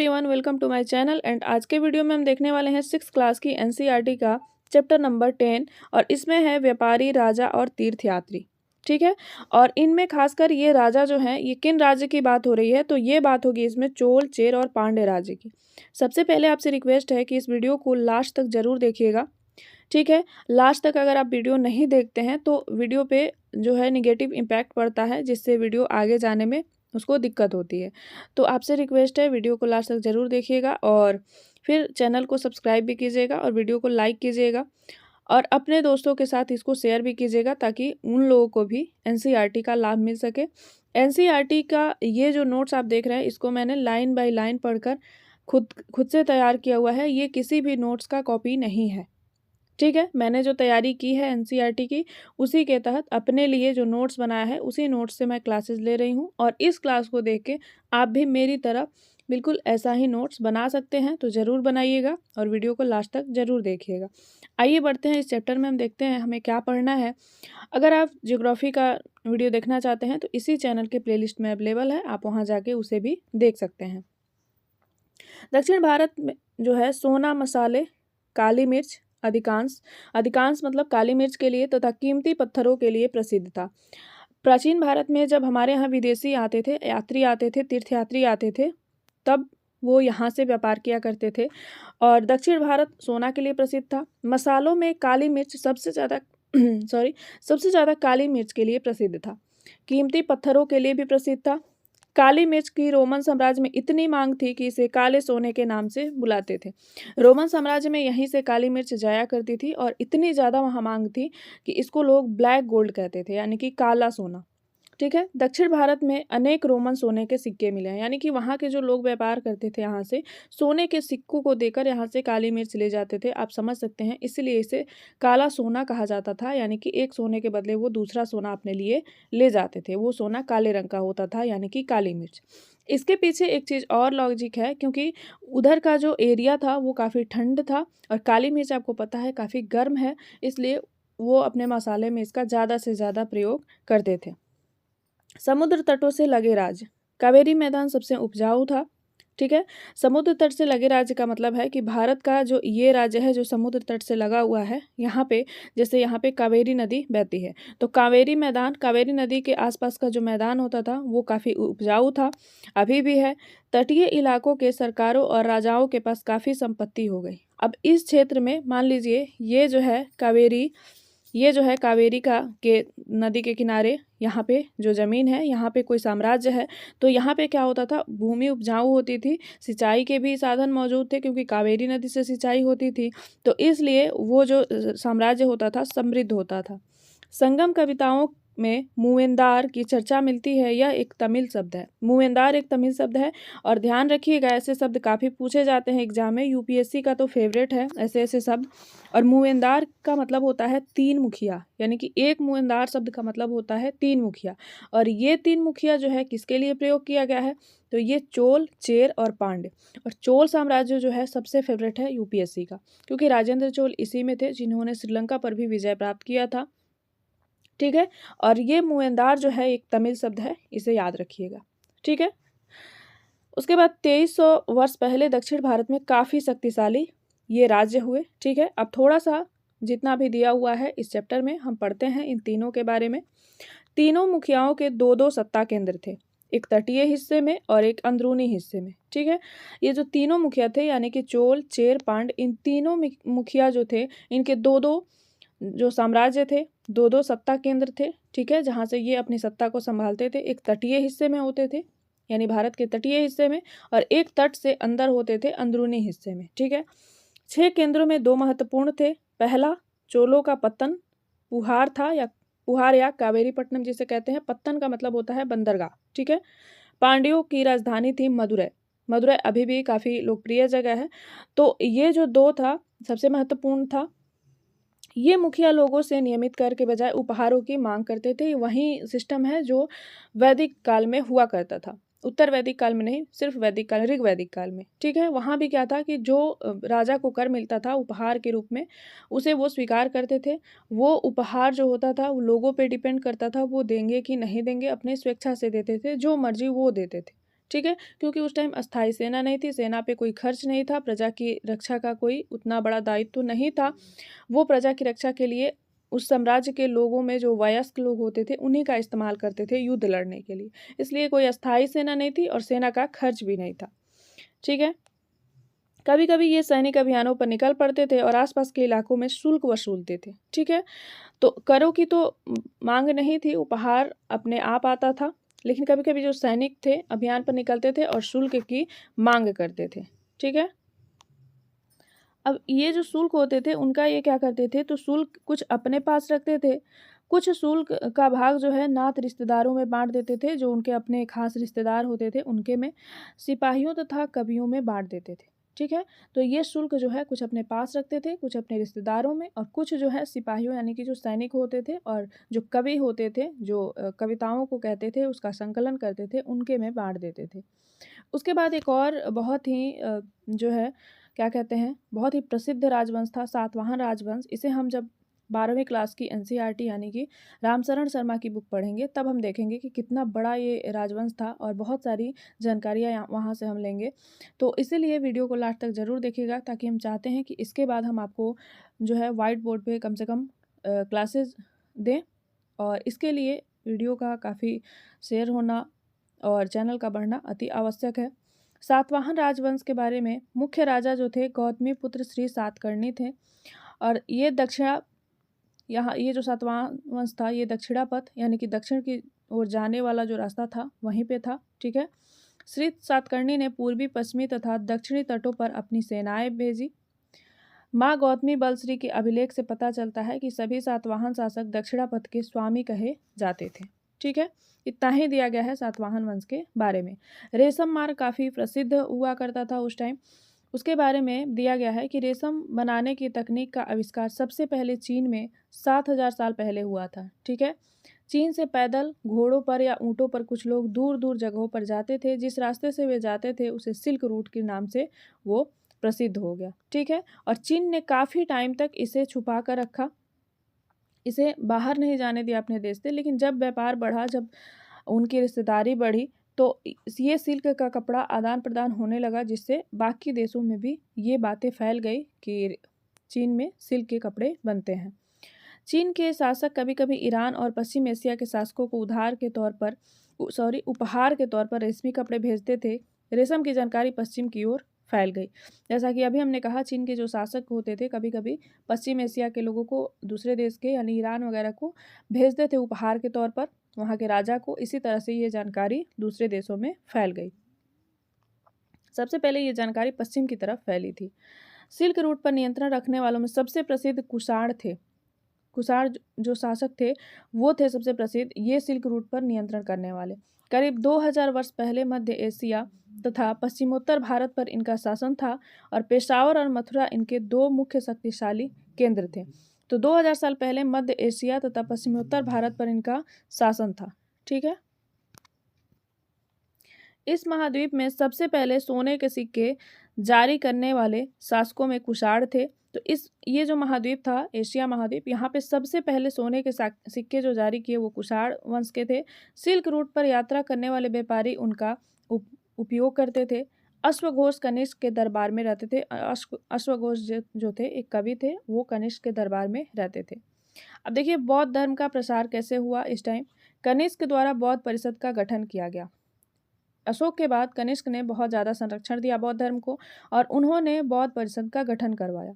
Everyone, welcome to my channel. And आज के video में हम देखने वाले हैं 6th क्लास की एनसीईआरटी का चैप्टर नंबर 10 और इसमें है व्यापारी, राजा और तीर्थयात्री। ठीक है। और इनमें खासकर ये राजा जो हैं, ये किन राज्य की बात हो रही है, तो ये बात होगी इसमें चोल, चेर और पांड्य राज्य की। सबसे पहले आपसे रिक्वेस्ट है कि इस वीडियो को लास्ट तक जरूर देखिएगा। ठीक है। लास्ट तक अगर आप वीडियो नहीं देखते हैं तो वीडियो पे जो है निगेटिव इम्पैक्ट पड़ता है, जिससे वीडियो आगे जाने में उसको दिक्कत होती है। तो आपसे रिक्वेस्ट है वीडियो को लास्ट तक ज़रूर देखिएगा और फिर चैनल को सब्सक्राइब भी कीजिएगा और वीडियो को लाइक कीजिएगा और अपने दोस्तों के साथ इसको शेयर भी कीजिएगा, ताकि उन लोगों को भी एनसीईआरटी का लाभ मिल सके। एनसीईआरटी का ये जो नोट्स आप देख रहे हैं, इसको मैंने लाइन बाय लाइन पढ़कर खुद से तैयार किया हुआ है। ये किसी भी नोट्स का कॉपी नहीं है। ठीक है। मैंने जो तैयारी की है एनसीईआरटी की, उसी के तहत अपने लिए जो नोट्स बनाया है, उसी नोट्स से मैं क्लासेस ले रही हूँ। और इस क्लास को देख के आप भी मेरी तरह बिल्कुल ऐसा ही नोट्स बना सकते हैं, तो ज़रूर बनाइएगा और वीडियो को लास्ट तक ज़रूर देखिएगा। आइए बढ़ते हैं इस चैप्टर में, हम देखते हैं हमें क्या पढ़ना है। अगर आप ज्योग्राफी का वीडियो देखना चाहते हैं तो इसी चैनल के प्लेलिस्ट में अवेलेबल है, आप वहाँ जाके उसे भी देख सकते हैं। दक्षिण भारत में जो है सोना, मसाले, काली मिर्च, अधिकांश मतलब काली मिर्च के लिए तथा कीमती पत्थरों के लिए प्रसिद्ध था। प्राचीन भारत में जब हमारे यहाँ विदेशी आते थे, यात्री आते थे, तीर्थयात्री आते थे, तब वो यहाँ से व्यापार किया करते थे। और दक्षिण भारत सोना के लिए प्रसिद्ध था। मसालों में काली मिर्च सबसे ज़्यादा काली मिर्च के लिए प्रसिद्ध था। कीमती पत्थरों के लिए भी प्रसिद्ध था। काली मिर्च की रोमन साम्राज्य में इतनी मांग थी कि इसे काले सोने के नाम से बुलाते थे। रोमन साम्राज्य में यहीं से काली मिर्च जाया करती थी और इतनी ज़्यादा वहाँ मांग थी कि इसको लोग ब्लैक गोल्ड कहते थे, यानी कि काला सोना। ठीक है। दक्षिण भारत में अनेक रोमन सोने के सिक्के मिले हैं, यानी कि वहाँ के जो लोग व्यापार करते थे यहाँ से सोने के सिक्कों को देकर यहाँ से काली मिर्च ले जाते थे। आप समझ सकते हैं, इसलिए इसे काला सोना कहा जाता था, यानी कि एक सोने के बदले वो दूसरा सोना अपने लिए ले जाते थे। वो सोना काले रंग का होता था, यानी कि काली मिर्च। इसके पीछे एक चीज़ और लॉजिक है, क्योंकि उधर का जो एरिया था वो काफ़ी ठंड था और काली मिर्च आपको पता है काफ़ी गर्म है, इसलिए वो अपने मसाले में इसका ज़्यादा से ज़्यादा प्रयोग करते थे। समुद्र तटों से लगे राज्य। कावेरी मैदान सबसे उपजाऊ था। ठीक है। समुद्र तट से लगे राज्य का मतलब है कि भारत का जो ये राज्य है जो समुद्र तट से लगा हुआ है, यहाँ पे जैसे यहाँ पे कावेरी नदी बहती है, तो कावेरी मैदान, कावेरी नदी के आसपास का जो मैदान होता था वो काफ़ी उपजाऊ था, अभी भी है। तटीय इलाकों के सरकारों और राजाओं के पास काफ़ी संपत्ति हो गई। अब इस क्षेत्र में मान लीजिए ये जो है कावेरी का के नदी के किनारे यहाँ पे जो ज़मीन है, यहाँ पे कोई साम्राज्य है, तो यहाँ पे क्या होता था, भूमि उपजाऊ होती थी, सिंचाई के भी साधन मौजूद थे क्योंकि कावेरी नदी से सिंचाई होती थी, तो इसलिए वो जो साम्राज्य होता था समृद्ध होता था। संगम कविताओं में मूवेंदार की चर्चा मिलती है। यह एक तमिल शब्द है। मूवेंदार एक तमिल शब्द है और ध्यान रखिएगा, ऐसे शब्द काफ़ी पूछे जाते हैं एग्जाम में, यूपीएससी का तो फेवरेट है ऐसे शब्द। और मूवेंदार का मतलब होता है तीन मुखिया, यानी कि एक मूवेंदार शब्द का मतलब होता है तीन मुखिया। और ये तीन मुखिया जो है किसके लिए प्रयोग किया गया है, तो ये चोल, चेर और पांड्य। और चोल साम्राज्य जो है सबसे फेवरेट है यूपीएससी का, क्योंकि राजेंद्र चोल इसी में थे जिन्होंने श्रीलंका पर भी विजय प्राप्त किया था। ठीक है। और ये मूवेंदार जो है एक तमिल शब्द है, इसे याद रखिएगा। ठीक है। उसके बाद 2300 वर्ष पहले दक्षिण भारत में काफ़ी शक्तिशाली ये राज्य हुए। ठीक है। अब थोड़ा सा जितना भी दिया हुआ है इस चैप्टर में हम पढ़ते हैं इन तीनों के बारे में। तीनों मुखियाओं के दो दो सत्ता केंद्र थे, एक तटीय हिस्से में और एक अंदरूनी हिस्से में। ठीक है। ये जो तीनों मुखिया थे, यानी कि चोल, चेर, पांड्य, इन तीनों मुखिया जो थे, इनके दो दो जो साम्राज्य थे, दो दो सत्ता केंद्र थे। ठीक है। जहाँ से ये अपनी सत्ता को संभालते थे। एक तटीय हिस्से में होते थे, यानी भारत के तटीय हिस्से में, और एक तट से अंदर होते थे, अंदरूनी हिस्से में। ठीक है। 6 केंद्रों में 2 महत्वपूर्ण थे। पहला चोलों का पत्तन पुहार था, या पुहार या कावेरीपट्टनम जिसे कहते हैं। पत्तन का मतलब होता है बंदरगाह। ठीक है। पांड्यों की राजधानी थी मदुरै। मदुरै अभी भी काफ़ी लोकप्रिय जगह है। तो ये जो दो था सबसे महत्वपूर्ण था। ये मुखिया लोगों से नियमित कर के बजाय उपहारों की मांग करते थे। वही सिस्टम है जो वैदिक काल में हुआ करता था, उत्तर वैदिक काल में नहीं, सिर्फ वैदिक काल, ऋग वैदिक काल में। ठीक है। वहाँ भी क्या था कि जो राजा को कर मिलता था उपहार के रूप में, उसे वो स्वीकार करते थे। वो उपहार जो होता था वो लोगों पे डिपेंड करता था, वो देंगे कि नहीं देंगे, अपने स्वेच्छा से देते थे, जो मर्जी वो देते थे। ठीक है, क्योंकि उस टाइम अस्थायी सेना नहीं थी, सेना पे कोई खर्च नहीं था, प्रजा की रक्षा का कोई उतना बड़ा दायित्व नहीं था। वो प्रजा की रक्षा के लिए उस साम्राज्य के लोगों में जो वयस्क लोग होते थे उन्हीं का इस्तेमाल करते थे युद्ध लड़ने के लिए। इसलिए कोई अस्थायी सेना नहीं थी और सेना का खर्च भी नहीं था। ठीक है, कभी कभी ये सैनिक अभियानों पर निकल पड़ते थे और आसपास के इलाकों में शुल्क वसूलते थे। ठीक है, तो करों की तो मांग नहीं थी, उपहार अपने आप आता था, लेकिन कभी कभी जो सैनिक थे अभियान पर निकलते थे और शुल्क की मांग करते थे। ठीक है, अब ये जो शुल्क होते थे उनका ये क्या करते थे, तो शुल्क कुछ अपने पास रखते थे, कुछ शुल्क का भाग जो है नात रिश्तेदारों में बांट देते थे, जो उनके अपने खास रिश्तेदार होते थे उनके में, सिपाहियों तथा कवियों में बांट देते थे। ठीक है, तो ये शुल्क जो है कुछ अपने पास रखते थे, कुछ अपने रिश्तेदारों में, और कुछ जो है सिपाहियों यानी कि जो सैनिक होते थे और जो कवि होते थे, जो कविताओं को कहते थे, उसका संकलन करते थे, उनके में बांट देते थे। उसके बाद एक और बहुत ही जो है क्या कहते हैं, बहुत ही प्रसिद्ध राजवंश था सातवाहन राजवंश। इसे हम जब 12वीं क्लास की एनसीईआरटी यानी कि रामशरण शर्मा की बुक पढ़ेंगे तब हम देखेंगे कि कितना बड़ा ये राजवंश था और बहुत सारी जानकारियाँ वहाँ से हम लेंगे। तो इसीलिए वीडियो को लास्ट तक ज़रूर देखिएगा, ताकि हम चाहते हैं कि इसके बाद हम आपको जो है वाइट बोर्ड पे कम से कम क्लासेस दें, और इसके लिए वीडियो का काफ़ी शेयर होना और चैनल का बढ़ना अति आवश्यक है। सातवाहन राजवंश के बारे में मुख्य राजा जो थे गौतमी पुत्र श्री सातकर्णी थे, और ये ये जो सातवाहन वंश था ये दक्षिणापथ यानी कि दक्षिण की ओर जाने वाला जो रास्ता था वहीं पे था। ठीक है, श्री सातकर्णी ने पूर्वी पश्चिमी तथा दक्षिणी तटों पर अपनी सेनाएं भेजी। माँ गौतमी बलश्री के अभिलेख से पता चलता है कि सभी सातवाहन शासक दक्षिणापथ के स्वामी कहे जाते थे। ठीक है, इतना ही दिया गया है सातवाहन वंश के बारे में। रेशम मार्ग काफ़ी प्रसिद्ध हुआ करता था उस टाइम। उसके बारे में दिया गया है कि रेशम बनाने की तकनीक का आविष्कार सबसे पहले चीन में 7000 साल पहले हुआ था। ठीक है, चीन से पैदल, घोड़ों पर या ऊँटों पर कुछ लोग दूर दूर जगहों पर जाते थे। जिस रास्ते से वे जाते थे उसे सिल्क रूट के नाम से वो प्रसिद्ध हो गया। ठीक है, और चीन ने काफ़ी टाइम तक इसे छुपा कर रखा, इसे बाहर नहीं जाने दिया अपने देश से। लेकिन जब व्यापार बढ़ा, जब उनकी रिश्तेदारी बढ़ी, तो ये सिल्क का कपड़ा आदान प्रदान होने लगा, जिससे बाकी देशों में भी ये बातें फैल गई कि चीन में सिल्क के कपड़े बनते हैं। चीन के शासक कभी कभी ईरान और पश्चिम एशिया के शासकों को उपहार के तौर पर रेशमी कपड़े भेजते थे। रेशम की जानकारी पश्चिम की ओर फैल गई। जैसा कि अभी हमने कहा, चीन के जो शासक होते थे कभी कभी पश्चिम एशिया के लोगों को, दूसरे देश के यानी ईरान वगैरह को भेजते थे उपहार के तौर पर, वहाँ के राजा को। इसी तरह से ये जानकारी दूसरे देशों में फैल गई। सबसे पहले ये जानकारी पश्चिम की तरफ फैली थी। सिल्क रूट पर नियंत्रण रखने वालों में सबसे प्रसिद्ध कुषाण थे। कुषाण जो शासक थे वो थे सबसे प्रसिद्ध ये सिल्क रूट पर नियंत्रण करने वाले। करीब 2000 वर्ष पहले मध्य एशिया तथा पश्चिमोत्तर भारत पर इनका शासन था, और पेशावर और मथुरा इनके दो मुख्य शक्तिशाली केंद्र थे। तो 2000 साल पहले मध्य एशिया तथा पश्चिमोत्तर भारत पर इनका शासन था। ठीक है, इस महाद्वीप में सबसे पहले सोने के सिक्के जारी करने वाले शासकों में कुषाण थे। तो ये जो महाद्वीप था, एशिया महाद्वीप, यहाँ पे सबसे पहले सोने के सिक्के जो जारी किए वो कुषाण वंश के थे। सिल्क रूट पर यात्रा करने वाले व्यापारी उनका उपयोग करते थे। अश्वघोष कनिष्क के दरबार में रहते थे। अश्वघोष जो थे एक कवि थे, वो कनिष्क के दरबार में रहते थे। अब देखिए बौद्ध धर्म का प्रसार कैसे हुआ इस टाइम। कनिष्क द्वारा बौद्ध परिषद का गठन किया गया। अशोक के बाद कनिष्क ने बहुत ज़्यादा संरक्षण दिया बौद्ध धर्म को, और उन्होंने बौद्ध परिषद का गठन करवाया।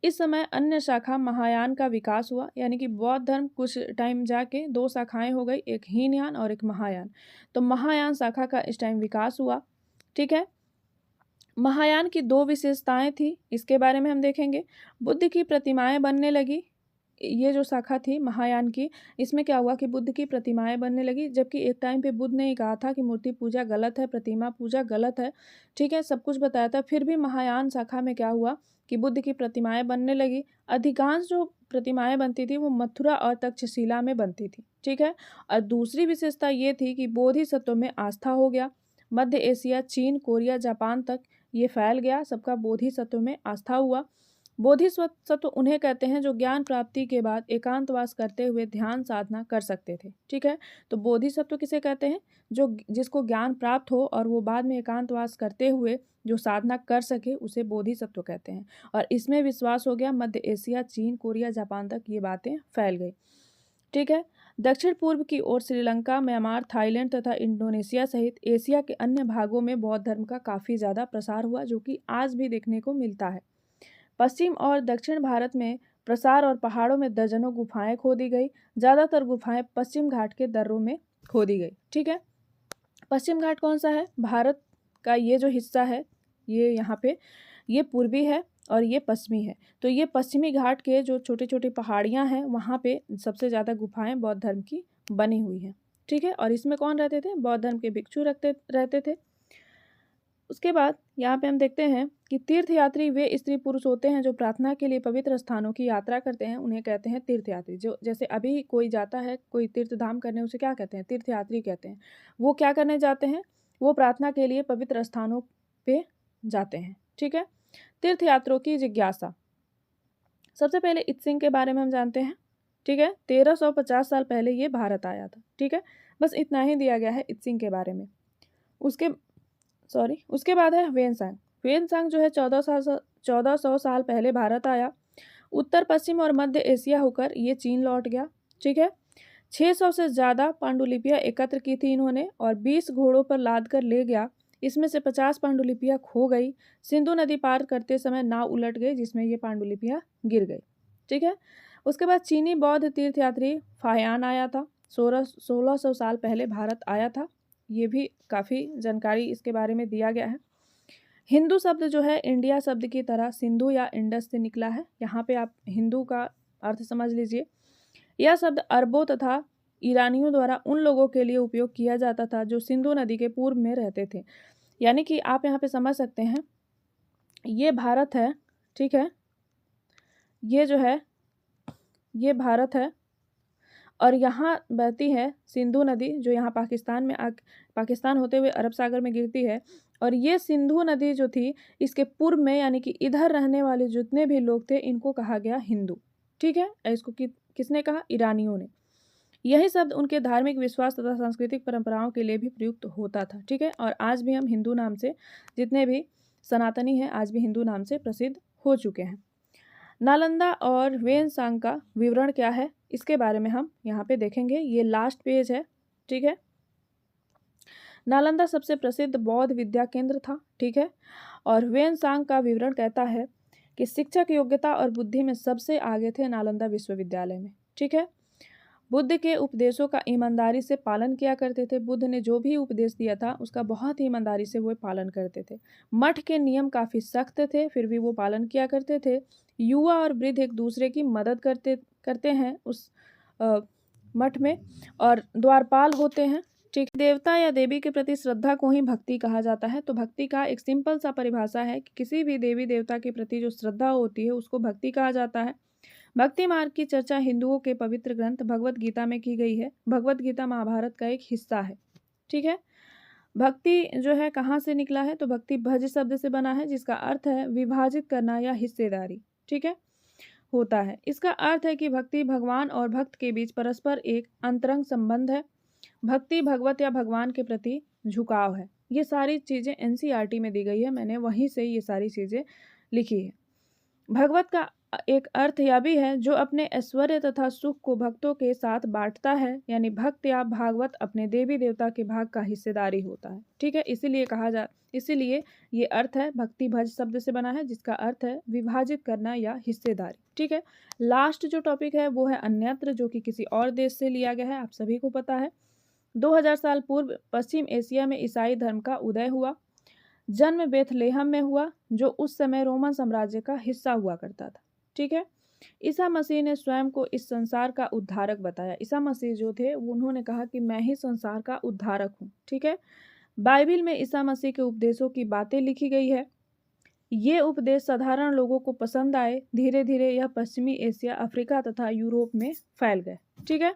इस समय अन्य शाखा महायान का विकास हुआ, यानी कि बौद्ध धर्म कुछ टाइम जाके दो शाखाएं हो गई, एक हीनयान और एक महायान। तो महायान शाखा का इस टाइम विकास हुआ। ठीक है, महायान की दो विशेषताएं थी, इसके बारे में हम देखेंगे। बुद्ध की प्रतिमाएं बनने लगी। ये जो शाखा थी महायान की, इसमें क्या हुआ कि बुद्ध की प्रतिमाएं बनने लगी, जबकि एक टाइम पे बुद्ध ने ही कहा था कि मूर्ति पूजा गलत है, प्रतिमा पूजा गलत है। ठीक है, सब कुछ बताया था। फिर भी महायान शाखा में क्या हुआ कि बुद्ध की प्रतिमाएं बनने लगी। अधिकांश जो प्रतिमाएं बनती थी वो मथुरा और तक्षशिला में बनती थी। ठीक है, और दूसरी विशेषता ये थी कि बोधिसत्व में आस्था हो गया। मध्य एशिया, चीन, कोरिया, जापान तक ये फैल गया, सबका बोधिसत्व में आस्था हुआ। बोधिसत्व उन्हें कहते हैं जो ज्ञान प्राप्ति के बाद एकांतवास करते हुए ध्यान साधना कर सकते थे। ठीक है, तो बोधिसत्व किसे कहते हैं? जो जिसको ज्ञान प्राप्त हो और वो बाद में एकांतवास करते हुए जो साधना कर सके उसे बोधिसत्व कहते हैं। और इसमें विश्वास हो गया मध्य एशिया, चीन, कोरिया, जापान तक ये बातें फैल गई। ठीक है, दक्षिण पूर्व की ओर श्रीलंका, म्यांमार, थाईलैंड तथा इंडोनेशिया सहित एशिया के अन्य भागों में बौद्ध धर्म का काफ़ी ज़्यादा प्रसार हुआ, जो कि आज भी देखने को मिलता है। पश्चिम और दक्षिण भारत में प्रसार और पहाड़ों में दर्जनों गुफाएं खोदी गई। ज़्यादातर गुफाएं पश्चिम घाट के दर्रों में खोदी गई। ठीक है, पश्चिम घाट कौन सा है? भारत का ये जो हिस्सा है ये यहाँ पे ये पूर्वी है और ये पश्चिमी है। तो ये पश्चिमी घाट के जो छोटे छोटे पहाड़ियाँ हैं वहाँ पे सबसे ज़्यादा गुफाएं बौद्ध धर्म की बनी हुई हैं। ठीक है, और इसमें कौन रहते थे? बौद्ध धर्म के भिक्षु रहते थे। उसके बाद यहाँ पे हम देखते हैं कि तीर्थयात्री वे स्त्री पुरुष होते हैं जो प्रार्थना के लिए पवित्र स्थानों की यात्रा करते हैं, उन्हें कहते हैं तीर्थयात्री। जो जैसे अभी कोई जाता है कोई तीर्थ धाम करने, उसे क्या कहते हैं? तीर्थयात्री कहते हैं। वो क्या करने जाते हैं? वो प्रार्थना के लिए पवित्र स्थानों पे जाते हैं। ठीक है, तीर्थयात्रियों की जिज्ञासा। सबसे पहले इत्सिंग के बारे में हम जानते हैं। ठीक है, 1350 साल पहले ये भारत आया था। ठीक है, बस इतना ही दिया गया है इत्सिंग के बारे में। उसके बाद है ह्वेनसांग। ह्वेनसांग जो है 1400 साल पहले भारत आया। उत्तर पश्चिम और मध्य एशिया होकर ये चीन लौट गया। ठीक है, 600 से ज़्यादा पांडुलिपियाँ एकत्र की थी इन्होंने और 20 घोड़ों पर लाद कर ले गया। इसमें से 50 पांडुलिपियाँ खो गई। सिंधु नदी पार करते समय नाव उलट गई जिसमें ये पांडुलिपियाँ गिर गई। ठीक है, उसके बाद चीनी बौद्ध तीर्थयात्री फाहियान आया था। 1600 साल पहले भारत आया था। ये भी काफ़ी जानकारी इसके बारे में दिया गया है। हिंदू शब्द जो है इंडिया शब्द की तरह सिंधु या इंडस से निकला है। यहाँ पे आप हिंदू का अर्थ समझ लीजिए। यह शब्द अरबों तथा ईरानियों द्वारा उन लोगों के लिए उपयोग किया जाता था जो सिंधु नदी के पूर्व में रहते थे। यानी कि आप यहाँ पे समझ सकते हैं ये भारत है। ठीक है, ये जो है ये भारत है और यहाँ बहती है सिंधु नदी जो यहाँ पाकिस्तान में पाकिस्तान होते हुए अरब सागर में गिरती है। और ये सिंधु नदी जो थी इसके पूर्व में यानी कि इधर रहने वाले जितने भी लोग थे इनको कहा गया हिंदू। ठीक है, इसको किसने कहा? ईरानियों ने। यही शब्द उनके धार्मिक विश्वास तथा सांस्कृतिक परंपराओं के लिए भी प्रयुक्त होता था। ठीक है, और आज भी हम हिंदू नाम से, जितने भी सनातनी हैं आज भी हिंदू नाम से प्रसिद्ध हो चुके हैं। नालंदा और ह्वेनसांग का विवरण क्या है इसके बारे में हम यहाँ पे देखेंगे। ये लास्ट पेज है। ठीक है, नालंदा सबसे प्रसिद्ध बौद्ध विद्या केंद्र था। ठीक है, और ह्वेनसांग का विवरण कहता है कि शिक्षक योग्यता और बुद्धि में सबसे आगे थे नालंदा विश्वविद्यालय में। ठीक है, बुद्ध के उपदेशों का ईमानदारी से पालन किया करते थे। बुद्ध ने जो भी उपदेश दिया था उसका बहुत ही ईमानदारी से वो पालन करते थे। मठ के नियम काफ़ी सख्त थे फिर भी वो पालन किया करते थे। युवा और वृद्ध एक दूसरे की मदद करते हैं उस मठ में और द्वारपाल होते हैं। ठीक, देवता या देवी के प्रति श्रद्धा को ही भक्ति कहा जाता है। तो भक्ति का एक सिंपल सा परिभाषा है कि किसी भी देवी देवता के प्रति जो श्रद्धा होती है उसको भक्ति कहा जाता है। भक्ति मार्ग की चर्चा हिंदुओं के पवित्र ग्रंथ भगवत गीता में की गई है। भगवत गीता महाभारत का एक हिस्सा है। ठीक है, भक्ति जो है कहाँ से निकला है? तो भक्ति भज शब्द से बना है जिसका अर्थ है विभाजित करना या हिस्सेदारी। ठीक है, होता है। इसका अर्थ है कि भक्ति भगवान और भक्त के बीच परस्पर एक अंतरंग संबंध है। भक्ति भगवत या भगवान के प्रति झुकाव है। ये सारी चीज़ें एनसीईआरटी में दी गई है, मैंने वहीं से ये सारी चीज़ें लिखी है। भगवत का एक अर्थ यह भी है जो अपने ऐश्वर्य तथा सुख को भक्तों के साथ बांटता है, यानी भक्त या भागवत अपने देवी देवता के भाग का हिस्सेदारी होता है। ठीक है, इसीलिए ये अर्थ है भक्ति भज शब्द से बना है जिसका अर्थ है विभाजित करना या हिस्सेदारी। ठीक है, लास्ट जो टॉपिक है वो है अन्यत्र, जो कि किसी और देश से लिया गया है। आप सभी को पता है 2000 साल पूर्व पश्चिम एशिया में ईसाई धर्म का उदय हुआ। जन्म बेथलेहम में हुआ जो उस समय रोमन साम्राज्य का हिस्सा हुआ करता था। ठीक है, ईसा मसीह ने स्वयं को इस संसार का उद्धारक बताया। ईसा मसीह जो थे उन्होंने कहा कि मैं ही संसार का उद्धारक हूँ। ठीक है, बाइबिल में ईसा मसीह के उपदेशों की बातें लिखी गई है। ये उपदेश साधारण लोगों को पसंद आए। धीरे धीरे यह पश्चिमी एशिया, अफ्रीका तथा यूरोप में फैल गए। ठीक है,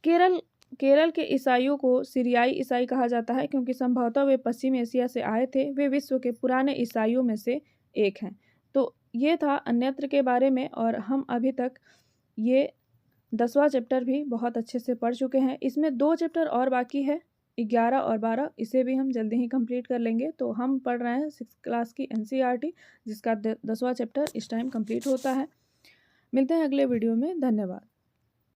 केरल के ईसाइयों को सीरियाई ईसाई कहा जाता है क्योंकि संभवतः वे पश्चिम एशिया से आए थे। वे विश्व के पुराने ईसाइयों में से एक हैं। तो ये था अन्यत्र के बारे में, और हम अभी तक ये 10वां चैप्टर भी बहुत अच्छे से पढ़ चुके हैं। इसमें 2 चैप्टर और बाकी है, 11 और 12, इसे भी हम जल्दी ही कंप्लीट कर लेंगे। तो हम पढ़ रहे हैं 6th क्लास की NCERT, जिसका 10वां चैप्टर इस टाइम कंप्लीट होता है। मिलते हैं अगले वीडियो में। धन्यवाद।